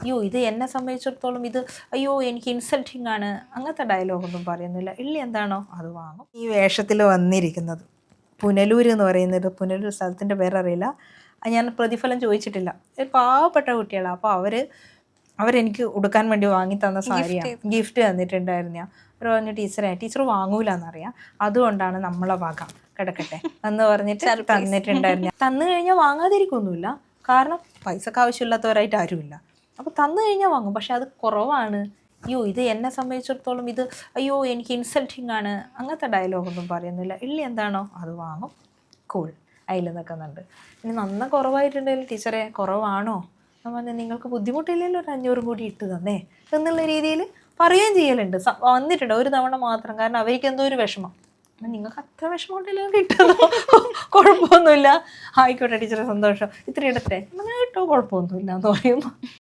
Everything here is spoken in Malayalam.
അയ്യോ ഇത് എന്നെ സംബന്ധിച്ചിടത്തോളം ഇത് അയ്യോ എനിക്ക് ഇൻസൾട്ടിങ് ആണ്, അങ്ങനത്തെ ഡയലോഗൊന്നും പറയുന്നില്ല. ഇള്ളി എന്താണോ അത് വാങ്ങും. ഈ വേഷത്തിൽ വന്നിരിക്കുന്നത് പുനലൂർ എന്ന് പറയുന്നത്, പുനലൂർ സ്ഥലത്തിൻ്റെ പേരറിയില്ല, ഞാൻ പ്രതിഫലം ചോദിച്ചിട്ടില്ല. ഒരു പാവപ്പെട്ട കുട്ടികളാണ്. അപ്പോൾ അവരെനിക്ക് ഉടുക്കാൻ വേണ്ടി വാങ്ങി തന്ന സാരിയാണ്, ഗിഫ്റ്റ് തന്നിട്ടുണ്ടായിരുന്നു. ഞാൻ അവർ പറഞ്ഞു ടീച്ചർ വാങ്ങൂല എന്നറിയാം, അതുകൊണ്ടാണ് നമ്മളെ വക കിടക്കട്ടെ എന്ന് പറഞ്ഞിട്ട് തന്നിട്ടുണ്ടായിരുന്നു. തന്നു കഴിഞ്ഞാൽ വാങ്ങാതിരിക്കൊന്നുമില്ല, കാരണം പൈസക്ക് ആവശ്യമില്ലാത്തവരായിട്ട് ആരുമില്ല. അപ്പോൾ തന്നു കഴിഞ്ഞാൽ വാങ്ങും, പക്ഷെ അത് കുറവാണ്. അയ്യോ ഇത് എന്നെ സംബന്ധിച്ചിടത്തോളം ഇത് അയ്യോ എനിക്ക് ഇൻസൾട്ടിങ് ആണ്, അങ്ങനത്തെ ഡയലോഗൊന്നും പറയുന്നില്ല. ഇള്ളി എന്താണോ അത് വാങ്ങും. കൂൾ അതിൽ നിൽക്കുന്നുണ്ട്. ഇനി നന്ന കുറവായിട്ടുണ്ടെങ്കിൽ ടീച്ചറെ കുറവാണോ ഞാൻ പറഞ്ഞു നിങ്ങൾക്ക് ബുദ്ധിമുട്ടില്ലല്ലോ ഒരു 500 കൂടി ഇട്ട് തന്നേ എന്നുള്ള രീതിയിൽ പറയുകയും ചെയ്യലുണ്ട്. വന്നിട്ടുണ്ട് ഒരു തവണ മാത്രം, കാരണം അവർക്ക് എന്തോ ഒരു വിഷമം. നിങ്ങൾക്ക് അത്ര വിഷമം ഉണ്ടല്ലോ കിട്ടുന്നോ, കുഴപ്പമൊന്നുമില്ല, ആയിക്കോട്ടെ ടീച്ചറെ സന്തോഷം, ഇത്ര ഇടട്ടെ അങ്ങനെ കിട്ടോ കുഴപ്പമൊന്നുമില്ല എന്ന് പറയുമ്പോൾ